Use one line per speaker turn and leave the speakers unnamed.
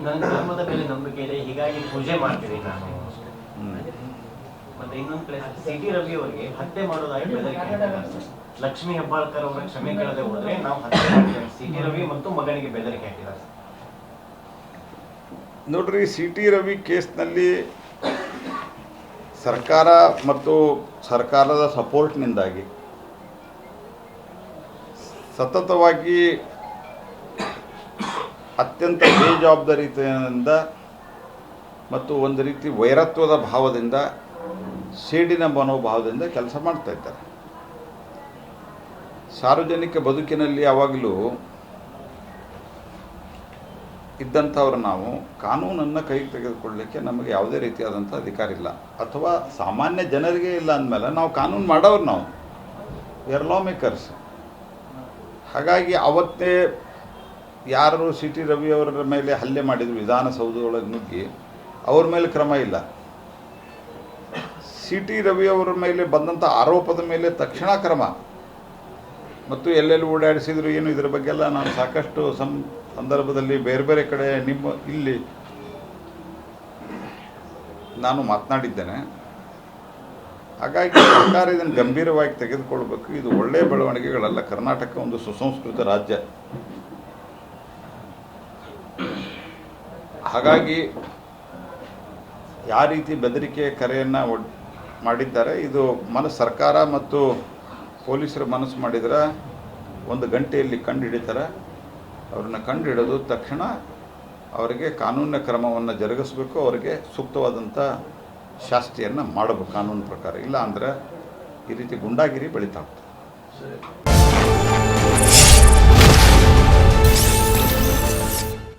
ನನ್ನ ಧರ್ಮದ ಮೇಲೆ ನಂಬಿಕೆ ಇದೆ, ಹೀಗಾಗಿ ಪೂಜೆ ಮಾಡ್ತೀನಿ ನಾನು. ಮತ್ತೆ ಇನ್ನೊಂದು ಕಡೆ ಸಿಟಿ ರವಿ ಅವರಿಗೆ ಹತ್ಯೆ ಮಾಡೋದಾಗಿ ಬೆದರಿಕೆ, ಲಕ್ಷ್ಮೀ ಹೆಬ್ಬಾಳ್ಕರ್ ಅವರ ಕ್ಷಮೆ ಕೇಳದೆ ಹೋದ್ರೆ ನಾವು ಹತ್ಯೆ ಮಾಡ್ತೇವೆ, ಸಿಟಿ ರವಿ ಮತ್ತು ಮಗನಿಗೆ ಬೆದರಿಕೆ ಹಾಕಿದ್ದಾರೆ.
ನೋಡ್ರಿ, ಸಿಟಿ ರವಿ ಕೇಸ್ನಲ್ಲಿ ಸರ್ಕಾರ ಮತ್ತು ಸರ್ಕಾರದ ಸಪೋರ್ಟ್ನಿಂದಾಗಿ ಸತತವಾಗಿ ಅತ್ಯಂತ ಬೇಜವಾಬ್ದಾರಿಯಿಂದ ಮತ್ತು ಒಂದು ರೀತಿ ವೈರತ್ವದ ಭಾವದಿಂದ, ಸೇಡಿನ ಮನೋಭಾವದಿಂದ ಕೆಲಸ ಮಾಡ್ತಾ ಇದ್ದಾರೆ. ಸಾರ್ವಜನಿಕ ಬದುಕಿನಲ್ಲಿ ಯಾವಾಗಲೂ ಇದ್ದಂಥವ್ರು ನಾವು ಕಾನೂನನ್ನು ಕೈಗೆ ತೆಗೆದುಕೊಳ್ಳಲಿಕ್ಕೆ ನಮಗೆ ಯಾವುದೇ ರೀತಿಯಾದಂಥ ಅಧಿಕಾರ ಇಲ್ಲ, ಅಥವಾ ಸಾಮಾನ್ಯ ಜನರಿಗೆ ಇಲ್ಲ ಅಂದಮೇಲೆ ನಾವು ಕಾನೂನು ಮಾಡೋರು, ನಾವು ವಿ ಆರ್ ಲಾ ಮೇಕರ್ಸ್. ಹಾಗಾಗಿ ಅವತ್ತೇ ಯಾರು ಸಿ ಟಿ ರವಿ ಅವರ ಮೇಲೆ ಹಲ್ಲೆ ಮಾಡಿದ್ರು, ವಿಧಾನಸೌಧದೊಳಗೆ ನುಗ್ಗಿ, ಅವ್ರ ಮೇಲೆ ಕ್ರಮ ಇಲ್ಲ. ಸಿ ಟಿ ರವಿ ಅವರ ಮೇಲೆ ಬಂದಂಥ ಆರೋಪದ ಮೇಲೆ ತಕ್ಷಣ ಕ್ರಮ, ಮತ್ತು ಎಲ್ಲೆಲ್ಲಿ ಓಡಾಡಿಸಿದ್ರು ಏನು, ಇದರ ಬಗ್ಗೆಲ್ಲ ನಾನು ಸಾಕಷ್ಟು ಸಂದರ್ಭದಲ್ಲಿ ಬೇರೆ ಬೇರೆ ಕಡೆ ಇಲ್ಲಿ ನಾನು ಮಾತನಾಡಿದ್ದೇನೆ. ಹಾಗಾಗಿ ಸರ್ಕಾರ ಇದನ್ನು ಗಂಭೀರವಾಗಿ ತೆಗೆದುಕೊಳ್ಬೇಕು. ಇದು ಒಳ್ಳೆಯ ಬೆಳವಣಿಗೆಗಳಲ್ಲ. ಕರ್ನಾಟಕ ಒಂದು ಸುಸಂಸ್ಕೃತ ರಾಜ್ಯ. ಹಾಗಾಗಿ ಯಾವ ರೀತಿ ಬೆದರಿಕೆ ಕರೆಯನ್ನು ಮಾಡಿದ್ದಾರೆ, ಇದು ಸರ್ಕಾರ ಮತ್ತು ಪೊಲೀಸರು ಮನಸ್ಸು ಮಾಡಿದರೆ 1 ಗಂಟೆಯಲ್ಲಿ ಕಂಡು ಹಿಡಿತಾರೆ. ಅವ್ರನ್ನ ಕಂಡು ಹಿಡಿದು ತಕ್ಷಣ ಅವರಿಗೆ ಕಾನೂನಿನ ಕ್ರಮವನ್ನು ಜರುಗಿಸಬೇಕು, ಅವರಿಗೆ ಸೂಕ್ತವಾದಂಥ ಶಾಸ್ತಿಯನ್ನು ಮಾಡಬೇಕು ಕಾನೂನು ಪ್ರಕಾರ. ಇಲ್ಲ ಅಂದರೆ ಈ ರೀತಿ ಗುಂಡಾಗಿರಿ ಬೆಳೀತಾ ಹೋಗ್ತದೆ.